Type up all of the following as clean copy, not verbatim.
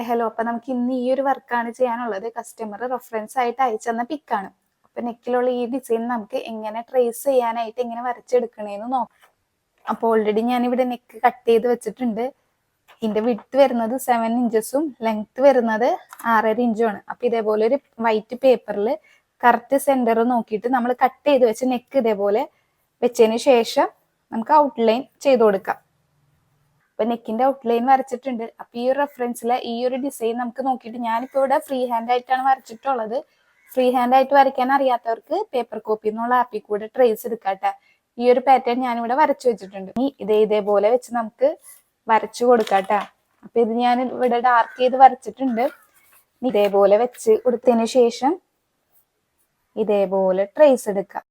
Hello. അപ്പൊ നമുക്ക് ഇന്ന് ഈ ഒരു വർക്കാണ് ചെയ്യാനുള്ളത്. കസ്റ്റമർ റെഫറൻസ് ആയിട്ട് അയച്ചെന്ന പിക്കാണ്. അപ്പൊ നെക്കിലുള്ള ഈ ഡിസൈൻ നമുക്ക് എങ്ങനെ ട്രേസ് ചെയ്യാനായിട്ട് എങ്ങനെ വരച്ചെടുക്കണേന്ന് നോക്കാം. അപ്പോൾ ഓൾറെഡി ഞാനിവിടെ നെക്ക് കട്ട് ചെയ്ത് വെച്ചിട്ടുണ്ട്. ഇതിന്റെ വിഡ്ത്ത് വരുന്നത് 7 ഇഞ്ചസും ലെങ്ത് വരുന്നത് 6.5 ഇഞ്ചുമാണ്. അപ്പൊ ഇതേപോലെ ഒരു വൈറ്റ് പേപ്പറിൽ കറക്റ്റ് സെന്റർ നോക്കിയിട്ട് നമ്മൾ കട്ട് ചെയ്ത് വെച്ച് നെക്ക് ഇതേപോലെ വെച്ചതിന് ശേഷം നമുക്ക് ഔട്ട്ലൈൻ ചെയ്ത് കൊടുക്കാം. അപ്പൊ നെക്കിന്റെ ഔട്ട്ലൈൻ വരച്ചിട്ടുണ്ട്. അപ്പൊ ഈ ഒരു റെഫറൻസിലെ ഈ ഒരു ഡിസൈൻ നമുക്ക് നോക്കിയിട്ട് ഞാനിപ്പോ ഇവിടെ ഫ്രീ ഹാൻഡ് ആയിട്ടാണ് വരച്ചിട്ടുള്ളത്. ഫ്രീ ഹാൻഡ് ആയിട്ട് വരയ്ക്കാൻ അറിയാത്തവർക്ക് പേപ്പർ കോപ്പി എന്നുള്ള ആപ്പിൽ കൂടെ ട്രേസ് എടുക്കാട്ടെ. ഈ ഒരു പാറ്റേൺ ഞാനിവിടെ വരച്ചു വെച്ചിട്ടുണ്ട്. ഇനി ഇതേപോലെ വെച്ച് നമുക്ക് വരച്ചു കൊടുക്കാട്ടെ. അപ്പൊ ഇത് ഞാൻ ഇവിടെ ഡാർക്ക് ചെയ്ത് വരച്ചിട്ടുണ്ട്. ഇതേപോലെ വെച്ച് കൊടുത്തതിന് ശേഷം ഇതേപോലെ ട്രേസ് എടുക്കാം.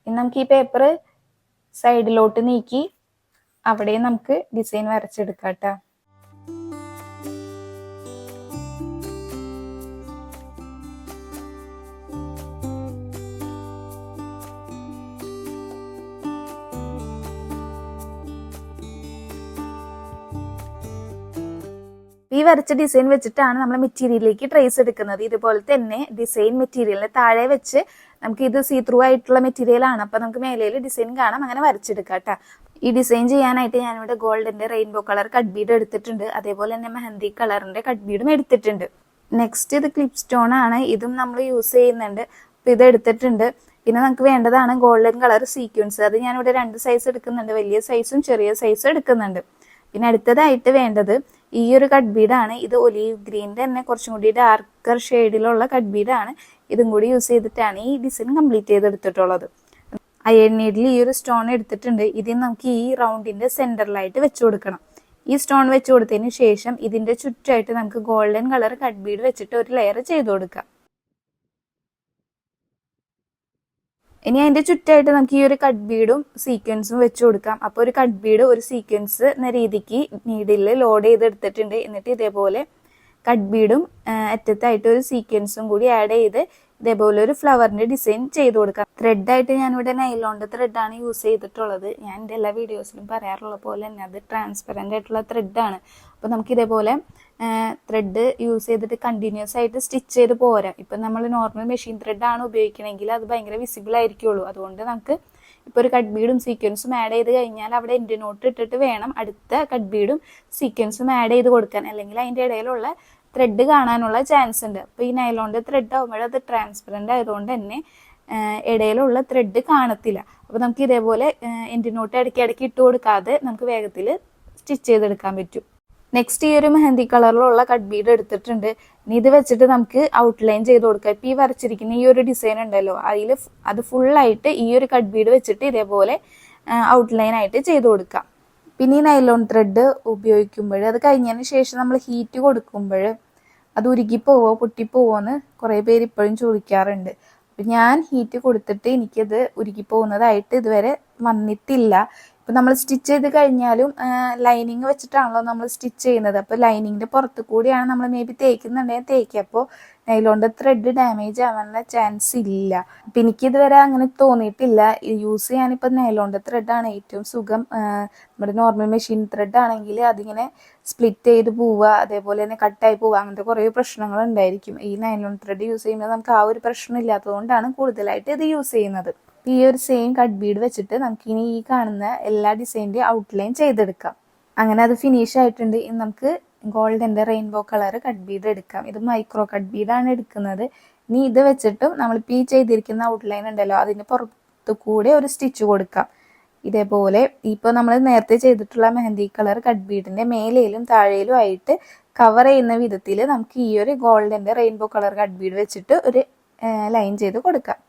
നമുക്ക് ഈ പേപ്പർ സൈഡിലോട്ട് നീക്കി അവിടെ നമുക്ക് ഡിസൈൻ വരച്ചെടുക്കാട്ടോ. ഈ വരച്ച ഡിസൈൻ വെച്ചിട്ടാണ് നമ്മൾ മെറ്റീരിയലിലേക്ക് ട്രേസ് എടുക്കുന്നത്. ഇതുപോലെ തന്നെ ഡിസൈൻ മെറ്റീരിയലിന് താഴെ വെച്ച് നമുക്ക് ഇത് സീ ത്രൂ ആയിട്ടുള്ള മെറ്റീരിയൽ ആണ്. അപ്പൊ നമുക്ക് മേലയിൽ ഡിസൈൻ കാണാം. അങ്ങനെ വരച്ചെടുക്കാം കേട്ടോ. ഈ ഡിസൈൻ ചെയ്യാനായിട്ട് ഞാനിവിടെ ഗോൾഡിന്റെ റെയിൻബോ കളർ കട്ട് ബീഡ് എടുത്തിട്ടുണ്ട്. അതേപോലെ തന്നെ മെഹന്തി കളറിന്റെ കട്ട് ബീഡും എടുത്തിട്ടുണ്ട്. നെക്സ്റ്റ് ഇത് ക്ലിപ്പ് സ്റ്റോൺ ആണ്. ഇതും നമ്മൾ യൂസ് ചെയ്യുന്നുണ്ട്. അപ്പൊ ഇത് എടുത്തിട്ടുണ്ട്. പിന്നെ നമുക്ക് വേണ്ടതാണ് ഗോൾഡൻ കളർ സീക്വൻസ്. അത് ഞാനിവിടെ 2 സൈസ് എടുക്കുന്നുണ്ട്. വലിയ സൈസും ചെറിയ സൈസും എടുക്കുന്നുണ്ട്. പിന്നെ അടുത്തതായിട്ട് വേണ്ടത് ഈ ഒരു കട്ട് ബീഡാണ്. ഇത് ഒലീവ് ഗ്രീൻ്റെ തന്നെ കുറച്ചും കൂടി ഡാർക്കർ ഷെയ്ഡിലുള്ള കട്ട് ബീഡാണ്. ഇതും കൂടി യൂസ് ചെയ്തിട്ടാണ് ഈ ഡിസൈൻ കംപ്ലീറ്റ് ചെയ്തെടുത്തിട്ടുള്ളത്. അയൺ നീഡിൽ ഈ ഒരു സ്റ്റോൺ എടുത്തിട്ടുണ്ട്. ഇതിന് നമുക്ക് ഈ റൗണ്ടിന്റെ സെന്ററിലായിട്ട് വെച്ചു കൊടുക്കണം. ഈ സ്റ്റോൺ വെച്ചു കൊടുത്തതിന് ശേഷം ഇതിന്റെ ചുറ്റായിട്ട് നമുക്ക് ഗോൾഡൻ കളർ കട്ട് ബീഡ് വെച്ചിട്ട് ഒരു ലെയർ ചെയ്ത് കൊടുക്കാം. ഇനി അതിന്റെ ചുറ്റായിട്ട് നമുക്ക് ഈ ഒരു കട്ട് ബീഡും സീക്വൻസും വെച്ചു കൊടുക്കാം. അപ്പൊ ഒരു കട്ട് ബീഡ് ഒരു സീക്വൻസ് എന്ന രീതിക്ക് നീഡിൽ ലോഡ് ചെയ്തെടുത്തിട്ടുണ്ട്. എന്നിട്ട് ഇതേപോലെ കട്ട് ബീഡും അറ്റത്തായിട്ട് ഒരു സീക്വൻസും കൂടി ആഡ് ചെയ്ത് ഇതേപോലെ ഒരു ഫ്ലവറിന്റെ ഡിസൈൻ ചെയ്ത് കൊടുക്കാം. ത്രെഡായിട്ട് ഞാനിവിടെ നൈലോണിന്റെ ത്രെഡാണ് യൂസ് ചെയ്തിട്ടുള്ളത്. ഞാൻ എൻ്റെ എല്ലാ വീഡിയോസിലും പറയാറുള്ള പോലെ തന്നെ അത് ട്രാൻസ്പെറന്റ് ആയിട്ടുള്ള ത്രെഡാണ്. അപ്പൊ നമുക്ക് ഇതേപോലെ ത്രെഡ് യൂസ് ചെയ്തിട്ട് കണ്ടിന്യൂസ് ആയിട്ട് സ്റ്റിച്ച് ചെയ്ത് പോരാം. ഇപ്പൊ നമ്മൾ നോർമൽ മെഷീൻ ത്രെഡാണ് ഉപയോഗിക്കണമെങ്കിൽ അത് ഭയങ്കര വിസിബിൾ ആയിരിക്കുള്ളൂ. അതുകൊണ്ട് നമുക്ക് ഇപ്പൊ ഒരു കട്ട് ബീഡും സീക്വൻസും ആഡ് ചെയ്ത് കഴിഞ്ഞാൽ അവിടെ എൻഡ് നോട്ട് ഇട്ടിട്ട് വേണം അടുത്ത കട്ട് ബീഡും സീക്വൻസും ആഡ് ചെയ്ത് കൊടുക്കാൻ. അല്ലെങ്കിൽ അതിന്റെ ഇടയിലുള്ള ത്രെഡ് കാണാനുള്ള ചാൻസ് ഉണ്ട്. അപ്പൊ ഈ നൈലോണിന്റെ ത്രെഡ് ആകുമ്പോൾ അത് ട്രാൻസ്പെറന്റ് ആയതുകൊണ്ട് തന്നെ ഇടയിലുള്ള ത്രെഡ് കാണത്തില്ല. അപ്പൊ നമുക്ക് ഇതേപോലെ എൻഡ് നോട്ട് ഇടയ്ക്ക് ഇട്ട് കൊടുക്കാതെ നമുക്ക് വേഗത്തിൽ സ്റ്റിച്ച് ചെയ്തെടുക്കാൻ പറ്റും. നെക്സ്റ്റ് ഈ ഒരു മെഹന്തി കളറിലുള്ള കട്ട് ബീഡ് എടുത്തിട്ടുണ്ട്. ഇനി ഇത് വെച്ചിട്ട് നമുക്ക് ഔട്ട്ലൈൻ ചെയ്ത് കൊടുക്കാം. ഇപ്പൊ ഈ വരച്ചിരിക്കുന്ന ഈ ഒരു ഡിസൈൻ ഉണ്ടല്ലോ, അത് ഫുള്ളായിട്ട് ഈ ഒരു കട്ട് ബീഡ് വെച്ചിട്ട് ഇതേപോലെ ഔട്ട്ലൈൻ ആയിട്ട് ചെയ്ത് കൊടുക്കാം. പിന്നെ ഈ നൈലോൺ ത്രെഡ് ഉപയോഗിക്കുമ്പോൾ അത് കഴിഞ്ഞതിന് ശേഷം നമ്മൾ ഹീറ്റ് കൊടുക്കുമ്പോൾ അത് ഉരുകിപ്പോവോ പൊട്ടിപ്പോവോന്ന് കുറെ പേര് ഇപ്പോഴും ചോദിക്കാറുണ്ട്. അപ്പൊ ഞാൻ ഹീറ്റ് കൊടുത്തിട്ട് എനിക്കത് ഉരുകിപ്പോകുന്നതായിട്ട് ഇതുവരെ വന്നിട്ടില്ല. ഇപ്പൊ നമ്മൾ സ്റ്റിച്ച് ചെയ്ത് കഴിഞ്ഞാലും ലൈനിങ് വെച്ചിട്ടാണല്ലോ നമ്മൾ സ്റ്റിച്ച് ചെയ്യുന്നത്. അപ്പൊ ലൈനിങ്ങിന്റെ പുറത്തു കൂടിയാണ് നമ്മൾ മേ ബി തേക്കുന്നുണ്ടെങ്കിൽ തേക്കുക. അപ്പോൾ നൈലോണിന്റെ ത്രെഡ് ഡാമേജ് ആവാനുള്ള ചാൻസ് ഇല്ല. അപ്പൊ എനിക്കിതുവരെ അങ്ങനെ തോന്നിയിട്ടില്ല. യൂസ് ചെയ്യാനിപ്പോ നൈലോണിന്റെ ത്രെഡാണ് ഏറ്റവും സുഖം. നമ്മുടെ നോർമൽ മെഷീൻ ത്രെഡ് ആണെങ്കിൽ അതിങ്ങനെ സ്പ്ലിറ്റ് ചെയ്ത് പോവുക, അതേപോലെ തന്നെ കട്ടായി പോവുക, അങ്ങനത്തെ കുറേ പ്രശ്നങ്ങൾ ഉണ്ടായിരിക്കും. ഈ നൈലോൺ ത്രെഡ് യൂസ് ചെയ്യുമ്പോൾ നമുക്ക് ആ ഒരു പ്രശ്നം ഇല്ലാത്തതുകൊണ്ടാണ് കൂടുതലായിട്ട് ഇത് യൂസ് ചെയ്യുന്നത്. ഈ ഒരു സെയിം കട്ട് ബീഡ് വെച്ചിട്ട് നമുക്ക് ഇനി ഈ കാണുന്ന എല്ലാ ഡിസൈൻ്റെ ഔട്ട്ലൈൻ ചെയ്തെടുക്കാം. അങ്ങനെ അത് ഫിനിഷ് ആയിട്ടുണ്ട്. ഇനി നമുക്ക് ഗോൾഡന്റെ റെയിൻബോ കളർ കട്ട് ബീഡ് എടുക്കാം. ഇത് മൈക്രോ കട്ട് ബീഡാണ് എടുക്കുന്നത്. ഇനി ഇത് വെച്ചിട്ടും നമ്മളിപ്പോൾ ഈ ചെയ്തിരിക്കുന്ന ഔട്ട്ലൈൻ ഉണ്ടല്ലോ അതിന് പുറത്തു കൂടെ ഒരു സ്റ്റിച്ച് കൊടുക്കാം. ഇതേപോലെ ഇപ്പോൾ നമ്മൾ നേരത്തെ ചെയ്തിട്ടുള്ള മെഹന്തി കളർ കട്ട് ബീഡിന്റെ മേലേലും താഴേലും ആയിട്ട് കവർ ചെയ്യുന്ന വിധത്തിൽ നമുക്ക് ഈ ഒരു ഗോൾഡന്റെ റെയിൻബോ കളർ കട്ട് ബീഡ് വെച്ചിട്ട് ഒരു ലൈൻ ചെയ്ത് കൊടുക്കാം.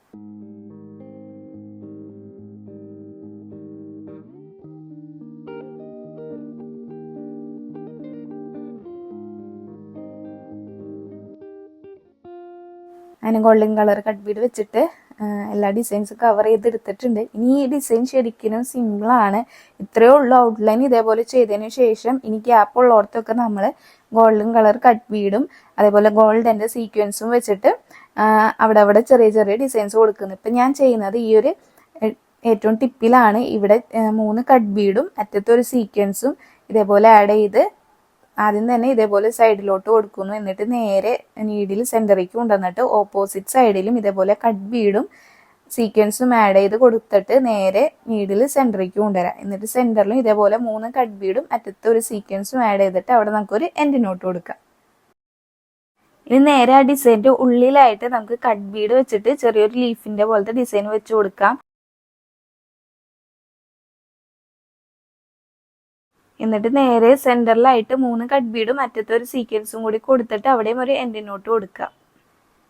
അതിന് ഗോൾഡൻ കളർ കട്ട് ബീഡ് വെച്ചിട്ട് എല്ലാ ഡിസൈൻസും കവർ ചെയ്തെടുത്തിട്ടുണ്ട്. ഇനി ഈ ഡിസൈൻ ശരിക്കും സിമ്പിളാണ്. ഇത്രയേ ഉള്ളൂ ഔട്ട്ലൈൻ. ഇതേപോലെ ചെയ്തതിന് ശേഷം ഇനി ഗ്യാപ്പ് ഉള്ളിടത്തൊക്കെ നമ്മൾ ഗോൾഡൻ കളർ കട്ട് ബീഡും അതേപോലെ ഗോൾഡന്റെ സീക്വൻസും വെച്ചിട്ട് അവിടെ ചെറിയ ചെറിയ ഡിസൈൻസ് കൊടുക്കുന്നു. ഇപ്പം ഞാൻ ചെയ്യുന്നത് ഈ ഒരു ഏറ്റവും ടിപ്പിലാണ് ഇവിടെ 3 കട്ട് ബീഡും അറ്റത്തെ ഒരു സീക്വൻസും ഇതേപോലെ ആഡ് ചെയ്ത് ആദ്യം തന്നെ ഇതേപോലെ സൈഡിലോട്ട് കൊടുക്കുന്നു. എന്നിട്ട് നേരെ നീഡിൽ സെന്ററിലേക്ക് കൊണ്ടുവന്നിട്ട് ഓപ്പോസിറ്റ് സൈഡിലും ഇതേപോലെ കട്ട് ബീഡും സീക്വൻസും ആഡ് ചെയ്ത് കൊടുത്തിട്ട് നേരെ നീഡിൽ സെന്ററിലേക്ക് കൊണ്ടുവരാം. എന്നിട്ട് സെന്ററിലും ഇതേപോലെ 3 കട്ട് ബീഡും അറ്റത്തെ ഒരു സീക്വൻസും ആഡ് ചെയ്തിട്ട് അവിടെ നമുക്കൊരു എൻഡ് നോട്ട് കൊടുക്കാം. ഇനി നേരെ ആ ഡിസൈൻ്റെ ഉള്ളിലായിട്ട് നമുക്ക് കട്ട് ബീഡ് വെച്ചിട്ട് ചെറിയൊരു ലീഫിന്റെ പോലത്തെ ഡിസൈൻ വെച്ച് കൊടുക്കാം. എന്നിട്ട് നേരെ സെന്ററിലായിട്ട് 3 കട്ട് ബീഡും അറ്റത്തെ ഒരു സീക്വൻസും കൂടി കൊടുത്തിട്ട് അവിടെയും ഒരു എൻഡ് നോട്ട് കൊടുക്കാം.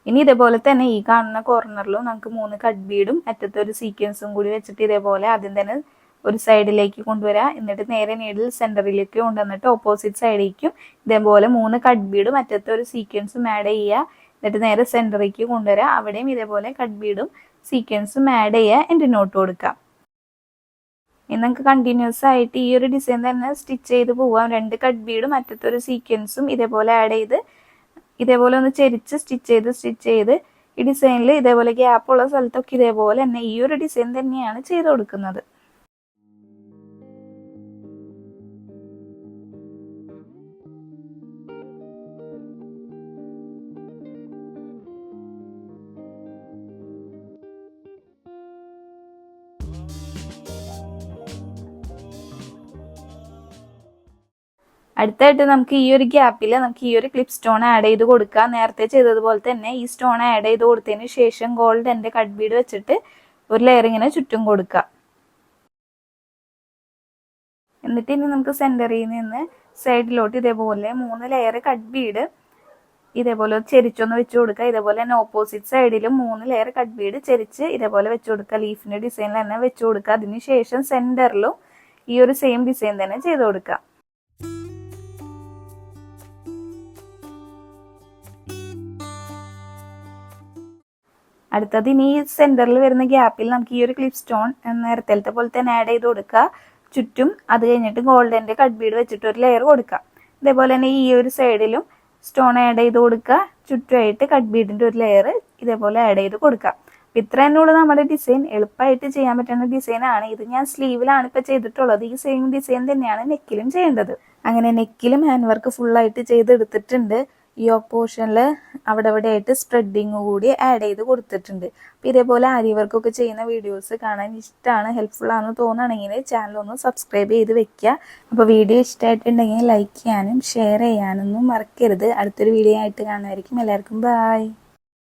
ഇനി ഇതേപോലെ തന്നെ ഈ കാണുന്ന കോർണറിലും നമുക്ക് 3 കട്ട് ബീഡും അറ്റത്തെ ഒരു സീക്വൻസും കൂടി വെച്ചിട്ട് ഇതേപോലെ ആദ്യം തന്നെ ഒരു സൈഡിലേക്ക് കൊണ്ടുവരാം. എന്നിട്ട് നേരെ നീഡിൽ സെന്ററിലേക്ക് കൊണ്ടുവന്നിട്ട് ഓപ്പോസിറ്റ് സൈഡിലേക്കും ഇതേപോലെ 3 കട്ട് ബീഡും അറ്റത്തെ ഒരു സീക്വൻസും ആഡ് ചെയ്യുക. എന്നിട്ട് നേരെ സെന്ററിലേക്ക് കൊണ്ടുവരാം. അവിടെയും ഇതേപോലെ കട്ട് ബീഡും സീക്വൻസും ആഡ് ചെയ്യുക, എൻഡ് നോട്ട് കൊടുക്കാം. ഇനി നമുക്ക് കണ്ടിന്യൂസ് ആയിട്ട് ഈ ഒരു ഡിസൈൻ തന്നെ സ്റ്റിച്ച് ചെയ്ത് പോവാം. 2 കട്ട് ബീഡും അറ്റത്തെ ഒരു സീക്വൻസും ഇതേപോലെ ആഡ് ചെയ്ത് ഇതേപോലെ ഒന്ന് ചെരിച്ച് സ്റ്റിച്ച് ചെയ്ത് ഈ ഡിസൈനിൽ ഇതേപോലെ ഗ്യാപ്പ് ഉള്ള സ്ഥലത്തൊക്കെ ഇതേപോലെ തന്നെ ഈ ഒരു ഡിസൈൻ തന്നെയാണ് ചെയ്ത് കൊടുക്കുന്നത്. അടുത്തായിട്ട് നമുക്ക് ഈ ഒരു ഗ്യാപ്പിൽ നമുക്ക് ഈ ഒരു ക്ലിപ്പ് സ്റ്റോൺ ആഡ് ചെയ്ത് കൊടുക്കാം. നേരത്തെ ചെയ്തതുപോലെ തന്നെ ഈ സ്റ്റോൺ ആഡ് ചെയ്ത് കൊടുത്തതിന് ശേഷം ഗോൾഡന്റെ കട്ട് ബീഡ് വെച്ചിട്ട് ഒരു ലെയർ ഇങ്ങനെ ചുറ്റും കൊടുക്കാം. എന്നിട്ട് ഇനി നമുക്ക് സെന്ററിൽ നിന്ന് സൈഡിലോട്ട് ഇതേപോലെ 3 ലെയർ കട്ട് ബീഡ് ഇതേപോലെ ചെരിച്ചൊന്ന് വെച്ച് കൊടുക്കുക. ഇതേപോലെ തന്നെ ഓപ്പോസിറ്റ് സൈഡിലും 3 ലെയർ കട്ട് ബീഡ് ചെരിച്ച് ഇതേപോലെ വെച്ച് കൊടുക്കുക. ലീഫിന്റെ ഡിസൈനിൽ തന്നെ വെച്ച് കൊടുക്കുക. അതിനുശേഷം സെന്ററിലും ഈ ഒരു സെയിം ഡിസൈൻ തന്നെ ചെയ്ത് കൊടുക്കുക. അടുത്തത് ഇനി സെന്ററിൽ വരുന്ന ഗ്യാപ്പിൽ നമുക്ക് ഈ ഒരു ക്ലിപ്പ് സ്റ്റോൺ നേരത്തെ പോലെ തന്നെ ആഡ് ചെയ്ത് കൊടുക്കുക. ചുറ്റും അത് കഴിഞ്ഞിട്ട് ഗോൾഡന്റെ കട്ട് ബീഡ് വെച്ചിട്ട് ഒരു ലെയർ കൊടുക്കുക. ഇതേപോലെ തന്നെ ഈ ഒരു സൈഡിലും സ്റ്റോൺ ആഡ് ചെയ്ത് കൊടുക്കുക. ചുറ്റുമായിട്ട് കട്ട് ബീഡിന്റെ ഒരു ലെയർ ഇതേപോലെ ആഡ് ചെയ്ത് കൊടുക്കുക. അപ്പം ഇത്ര തന്നെയുള്ള നമ്മുടെ ഡിസൈൻ. എളുപ്പമായിട്ട് ചെയ്യാൻ പറ്റുന്ന ഡിസൈൻ ആണ് ഇത്. ഞാൻ സ്ലീവിലാണ് ഇപ്പം ചെയ്തിട്ടുള്ളത്. ഈ സെയിം ഡിസൈൻ തന്നെയാണ് നെക്കിലും ചെയ്യേണ്ടത്. അങ്ങനെ നെക്കിലും ഹാൻഡ് വർക്ക് ഫുള്ളായിട്ട് ചെയ്തെടുത്തിട്ടുണ്ട്. യോക്ക് പോർഷനിൽ അവിടെ ആയിട്ട് സ്പ്രെഡിങ് കൂടി ആഡ് ചെയ്ത് കൊടുത്തിട്ടുണ്ട്. അപ്പോൾ ഇതേപോലെ ആരി വർക്കൊക്കെ ചെയ്യുന്ന വീഡിയോസ് കാണാൻ ഇഷ്ടമാണ്, ഹെൽപ്ഫുൾ ആണെന്ന് തോന്നുകയാണെങ്കിൽ ചാനൽ ഒന്ന് സബ്സ്ക്രൈബ് ചെയ്ത് വെക്കുക. അപ്പോൾ വീഡിയോ ഇഷ്ടമായിട്ടുണ്ടെങ്കിൽ ലൈക്ക് ചെയ്യാനും ഷെയർ ചെയ്യാനൊന്നും മറക്കരുത്. അടുത്തൊരു വീഡിയോ ആയിട്ട് കാണുമായിരിക്കും. എല്ലാവർക്കും ബൈ.